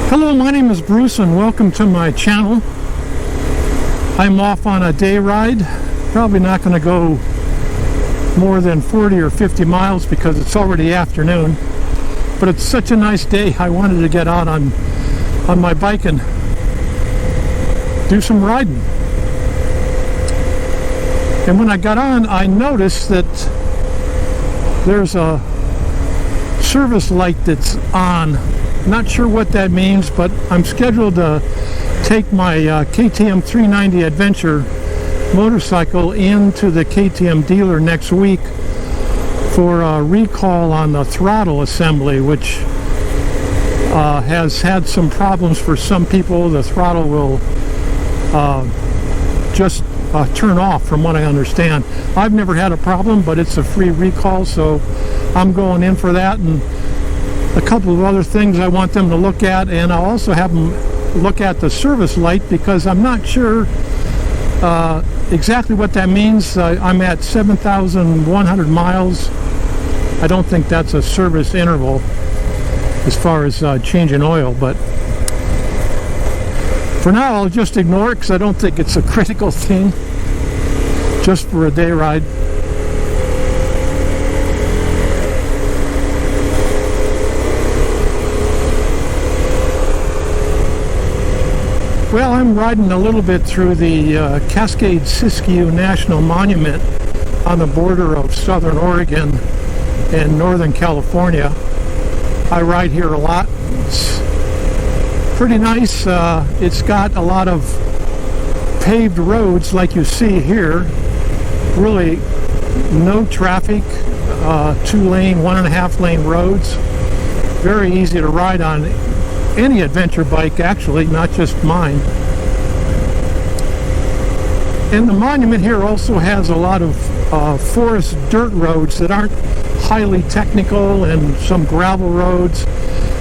Hello, my name is Bruce and welcome to my channel. I'm off on a day ride. Probably not going to go more than 40 or 50 miles because it's already afternoon. But it's such a nice day, I wanted to get out on my bike and do some riding. And when I got on, I noticed that there's a service light that's on. Not sure what that means, but I'm scheduled to take my KTM 390 Adventure motorcycle into the KTM dealer next week for a recall on the throttle assembly, which has had some problems for some people. The throttle will just turn off, from what I understand. I've never had a problem, but it's a free recall, so I'm going in for that. And a couple of other things I want them to look at, and I'll also have them look at the service light because I'm not sure exactly what that means. I'm at 7,100 miles. I don't think that's a service interval as far as changing oil, but for now I'll just ignore it because I don't think it's a critical thing, just for a day ride. Well, I'm riding a little bit through the Cascade-Siskiyou National Monument on the border of southern Oregon and northern California. I ride here a lot. It's pretty nice. It's got a lot of paved roads like you see here. Really no traffic, 2-lane, 1.5-lane roads. Very easy to ride on any adventure bike, actually, not just mine. And the monument here also has a lot of forest dirt roads that aren't highly technical, and some gravel roads.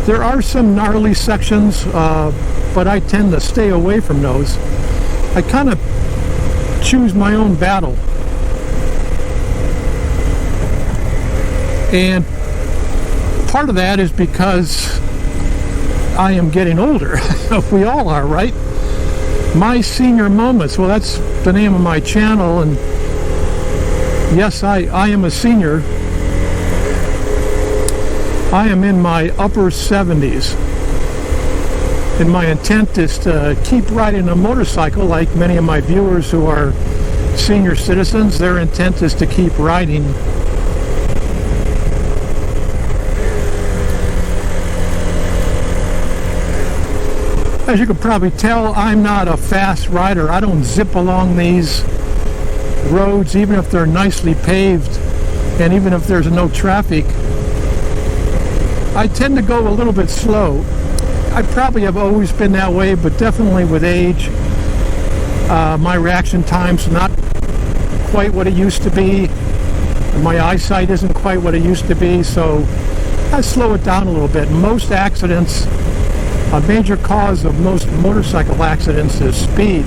There are some gnarly sections, but I tend to stay away from those. I kind of choose my own battle. And part of that is because I am getting older. We all are, right? My Senior Moments, well, that's the name of my channel, and yes, I am a senior. I am in my upper 70s, and my intent is to keep riding a motorcycle like many of my viewers who are senior citizens. Their intent is to keep riding. As you can probably tell, I'm not a fast rider. I don't zip along these roads, even if they're nicely paved and even if there's no traffic. I tend to go a little bit slow. I probably have always been that way, but definitely with age, my reaction time's not quite what it used to be. My eyesight isn't quite what it used to be, so I slow it down a little bit. Most accidents, a major cause of most motorcycle accidents is speed.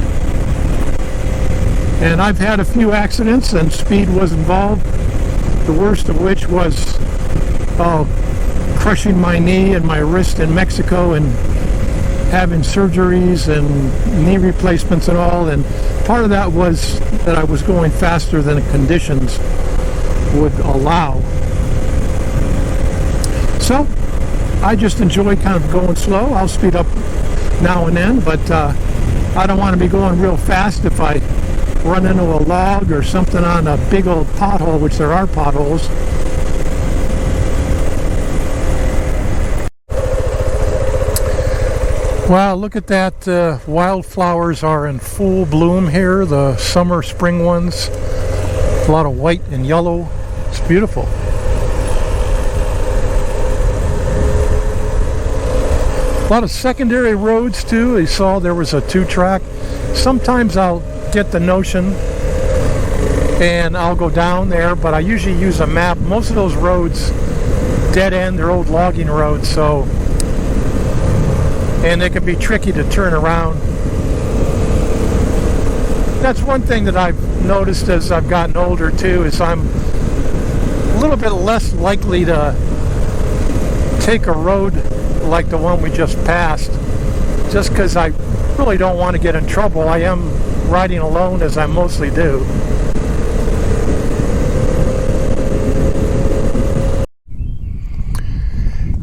And I've had a few accidents and speed was involved, the worst of which was crushing my knee and my wrist in Mexico and having surgeries and knee replacements and all. And part of that was that I was going faster than the conditions would allow. So I just enjoy kind of going slow. I'll speed up now and then, but I don't want to be going real fast if I run into a log or something on a big old pothole, which there are potholes. Wow, look at that. Wildflowers are in full bloom here, the summer, spring ones. A lot of white and yellow. It's beautiful. A lot of secondary roads too. You saw there was a 2-track. Sometimes I'll get the notion and I'll go down there, but I usually use a map. Most of those roads dead end, they're old logging roads, so, and they can be tricky to turn around. That's one thing that I've noticed as I've gotten older too, is I'm a little bit less likely to take a road like the one we just passed, just because I really don't want to get in trouble. I am riding alone, as I mostly do.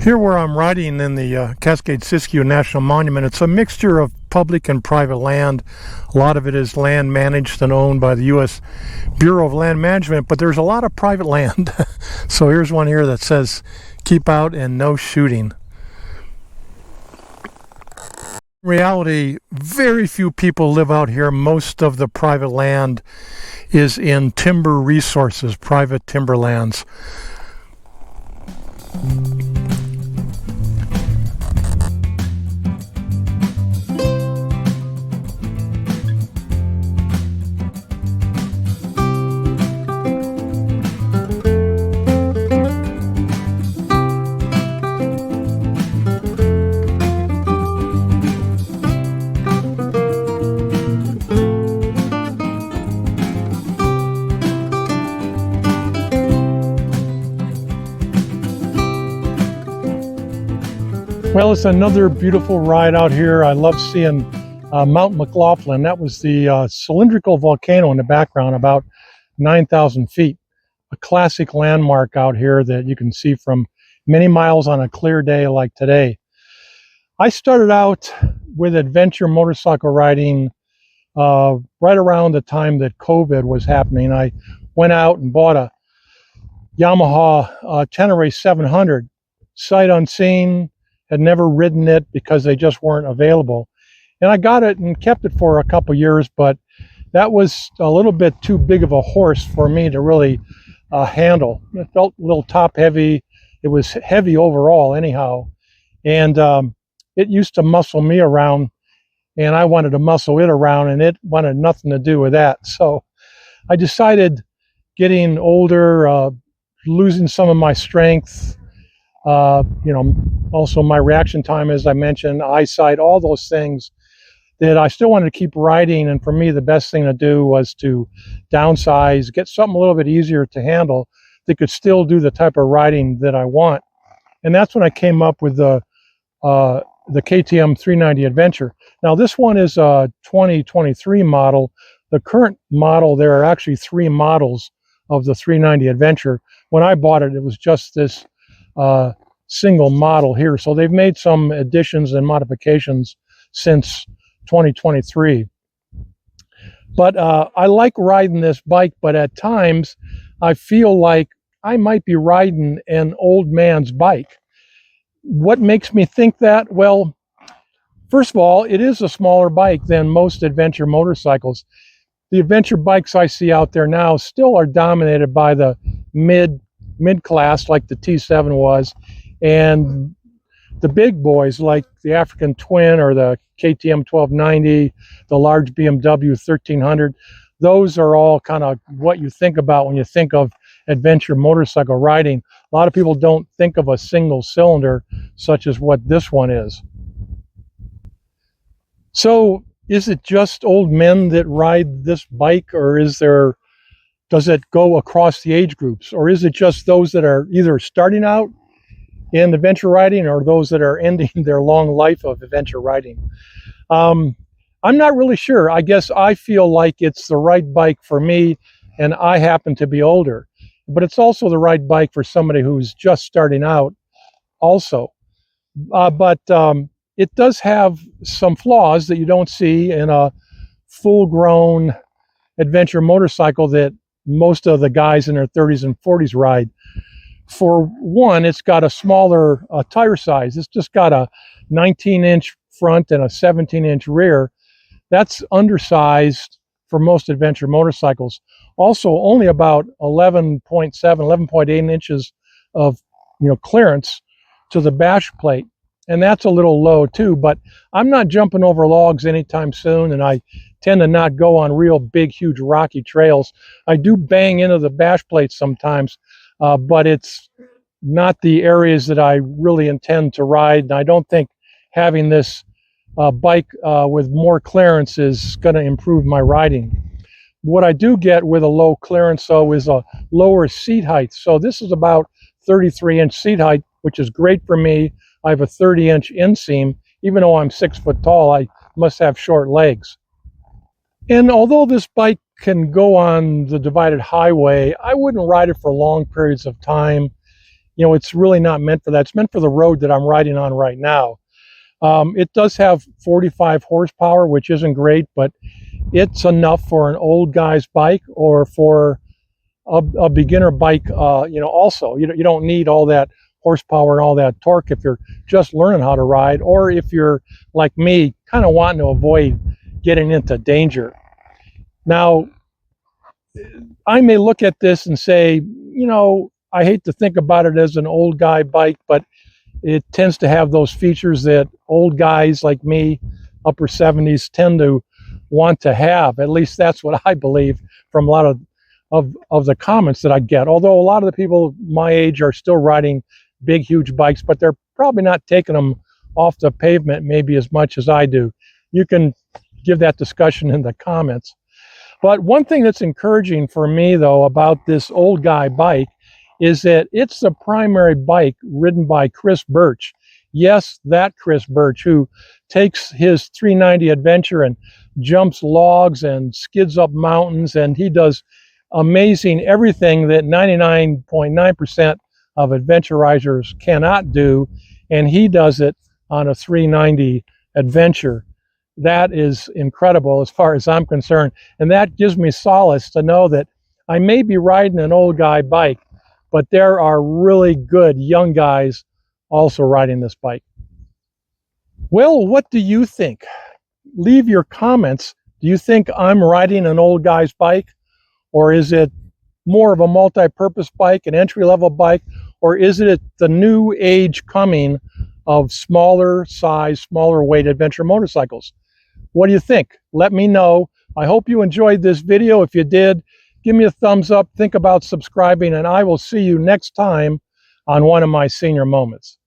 Here where I'm riding in the Cascade-Siskiyou National Monument, it's a mixture of public and private land. A lot of it is land managed and owned by the U.S. Bureau of Land Management, but there's a lot of private land. So here's one here that says, "Keep out and no shooting." In reality, very few people live out here. Most of the private land is in timber resources, private timberlands. Well, it's another beautiful ride out here. I love seeing Mount McLaughlin. That was the cylindrical volcano in the background, about 9,000 feet. A classic landmark out here that you can see from many miles on a clear day like today. I started out with adventure motorcycle riding right around the time that COVID was happening. I went out and bought a Yamaha Tenere 700, sight unseen. Had never ridden it because they just weren't available. And I got it and kept it for a couple years, but that was a little bit too big of a horse for me to really handle. It felt a little top heavy. It was heavy overall anyhow. And it used to muscle me around, and I wanted to muscle it around, and it wanted nothing to do with that. So I decided, getting older, losing some of my strength, also my reaction time, as I mentioned, eyesight, all those things, that I still wanted to keep riding. And for me, the best thing to do was to downsize, get something a little bit easier to handle that could still do the type of riding that I want. And that's when I came up with the KTM 390 Adventure. Now this one is a 2023 model. The current model, there are actually 3 models of the 390 Adventure. When I bought it, it was just this single model here. So they've made some additions and modifications since 2023. But I like riding this bike, but at times I feel like I might be riding an old man's bike. What makes me think that? Well, first of all, it is a smaller bike than most adventure motorcycles. The adventure bikes I see out there now still are dominated by the mid-class, like the T7 was, and the big boys like the African Twin or the KTM 1290, the large BMW 1300. Those are all kind of what you think about when you think of adventure motorcycle riding. A lot of people don't think of a single cylinder such as what this one is. So is it just old men that ride this bike, or does it go across the age groups, or is it just those that are either starting out in adventure riding or those that are ending their long life of adventure riding? I'm not really sure. I guess I feel like it's the right bike for me, and I happen to be older. But it's also the right bike for somebody who's just starting out also. But it does have some flaws that you don't see in a full-grown adventure motorcycle that most of the guys in their 30s and 40s ride. For one, it's got a smaller tire size. It's just got a 19-inch front and a 17-inch rear. That's undersized for most adventure motorcycles. Also, only about 11.7, 11.8 inches of clearance to the bash plate. And that's a little low too, but I'm not jumping over logs anytime soon, and I tend to not go on real big, huge, rocky trails. I do bang into the bash plates sometimes, but it's not the areas that I really intend to ride. And I don't think having this bike with more clearance is going to improve my riding. What I do get with a low clearance, though, is a lower seat height. So this is about 33-inch seat height, which is great for me I have a 30-inch inseam. Even though I'm 6 foot tall, I must have short legs. And although this bike can go on the divided highway, I wouldn't ride it for long periods of time. You know, it's really not meant for that. It's meant for the road that I'm riding on right now. It does have 45 horsepower, which isn't great, but it's enough for an old guy's bike or for a beginner bike. Also, you don't need all that horsepower and all that torque if you're just learning how to ride, or if you're like me, kind of wanting to avoid getting into danger. Now, I may look at this and say, I hate to think about it as an old guy bike, but it tends to have those features that old guys like me, upper 70s, tend to want to have. At least that's what I believe from a lot of the comments that I get. Although a lot of the people my age are still riding big, huge bikes, but they're probably not taking them off the pavement maybe as much as I do. You can give that discussion in the comments. But one thing that's encouraging for me, though, about this old guy bike is that it's the primary bike ridden by Chris Birch. Yes, that Chris Birch, who takes his 390 Adventure and jumps logs and skids up mountains, and he does amazing everything that 99.9% of adventurizers cannot do, and he does it on a 390 Adventure. That is incredible as far as I'm concerned, and that gives me solace to know that I may be riding an old guy bike, but there are really good young guys also riding this bike. Well, what do you think? Leave your comments. Do you think I'm riding an old guy's bike? Or is it more of a multi-purpose bike, an entry-level bike? Or is it the new age coming of smaller size, smaller weight adventure motorcycles? What do you think? Let me know. I hope you enjoyed this video. If you did, give me a thumbs up, think about subscribing, and I will see you next time on one of my senior moments.